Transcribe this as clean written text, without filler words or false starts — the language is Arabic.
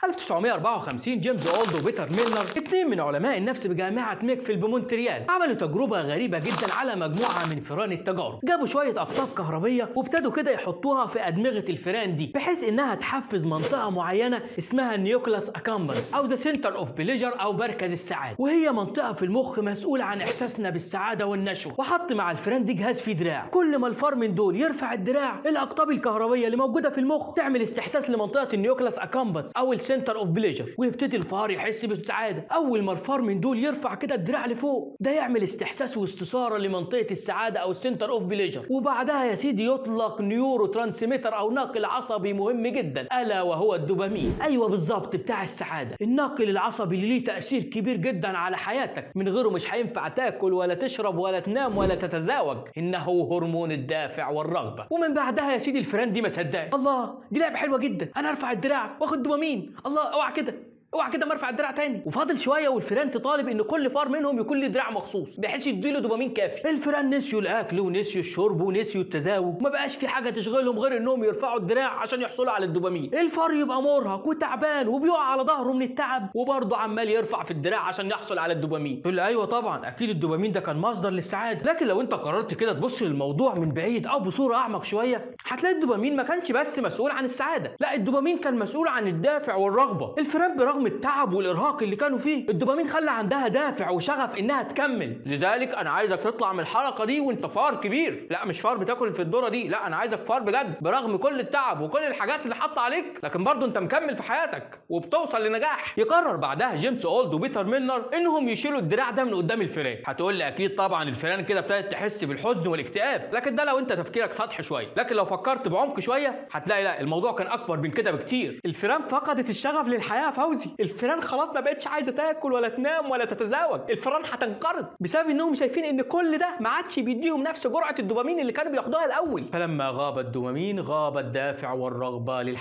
1954 جيمس اولد وبيتر ميلنر، اتنين من علماء النفس بجامعة ميكفيل بمونتريال، عملوا تجربة غريبة جدا على مجموعة من فئران التجارب. جابوا شوية أقطاب كهربية وابتدوا كده يحطوها في أدمغة الفئران دي بحيث إنها تحفز منطقة معينة اسمها النيوكلاس أكامبنس أو ذا سنتر أوف بليجر أو مركز السعادة، وهي منطقة في المخ مسؤولة عن إحساسنا بالسعادة والنشوة. وحط مع الفئران دي جهاز فيه دراع، كل ما الفار من دول يرفع الدراع الأقطاب الكهربية اللي موجودة في المخ تعمل استحساس لمنطقة النيوكلاس أكامبنس أو السنتر أوف بليجر، ويبتدي الفار يحس بالسعادة. أول ما الفار من دول يرفع كده الدراع لفوق ده يعمل استحساس واستثارة لمنطقة السعادة أو السنتر أوف بليجر، وبعدها يا سيدي يطلق نيورو ترانسميتر أو ناقل عصبي مهم جدا ألا وهو الدوبامين. أيوه بالظبط، بتاع السعادة. الناقل العصبي اللي ليه تأثير كبير جدا على حياتك، من غيره مش هينفع تاكل ولا تشرب ولا تنام ولا تتزاوج، إنه هرمون الدافع والرغبة. ومن بعدها يا سيدي الفئران دي ما صدقت، الله دي لعبة حلوة جدا، أنا أرفع الدراع وآخد دوبامين، الله اوعى كده اوعى كده ما ارفع الدراع تاني. وفاضل شويه والفئران تطالب ان كل فار منهم يكون له دراع مخصوص بحيث يديله دوبامين كافي. الفئران نسيوا الاكل ونسيوا الشرب ونسيوا التزاوج، ما بقاش في حاجه تشغلهم غير انهم يرفعوا الدراع عشان يحصلوا على الدوبامين. الفار يبقى مرهق وتعبان وبيقع على ظهره من التعب وبرضه عمال يرفع في الدراع عشان يحصل على الدوبامين. تقول لي ايوه طبعا اكيد الدوبامين ده كان مصدر للسعاده، لكن لو انت قررت كده تبص للموضوع من بعيد او بصوره اعمق شويه هتلاقي الدوبامين ما كانش بس مسؤول عن السعاده، لا الدوبامين كان مسؤول عن الدافع والرغبه. الفئران برغم التعب والارهاق اللي كانوا فيه الدوبامين خلى عندها دافع وشغف انها تكمل. لذلك انا عايزك تطلع من الحلقه دي وانت فار كبير، لا مش فار بتاكل في الذره دي، لا انا عايزك فار بجد برغم كل التعب وكل الحاجات اللي حاطه عليك، لكن برضه انت مكمل في حياتك وبتوصل لنجاح. يقرر بعدها جيمس اولد وبيتر ميلنر انهم يشيلوا الدراع ده من قدام الفئران. هتقول لي اكيد طبعا الفئران كده ابتدت تحس بالحزن والاكتئاب، لكن ده لو انت تفكيرك سطحي شويه، لكن لو فكرت بعمق شويه هتلاقي لا الموضوع كان اكبر من كده بكتير. الفئران فقدت الشغف للحياه يا فوزي، الفئران خلاص ما بقتش عايزه تاكل ولا تنام ولا تتزاوج، الفئران هتنقرض بسبب انهم شايفين ان كل ده ما عادش بيديهم نفس جرعه الدوبامين اللي كانوا بياخدوها الاول. فلما غاب الدوبامين غاب الدافع والرغبه للحياه.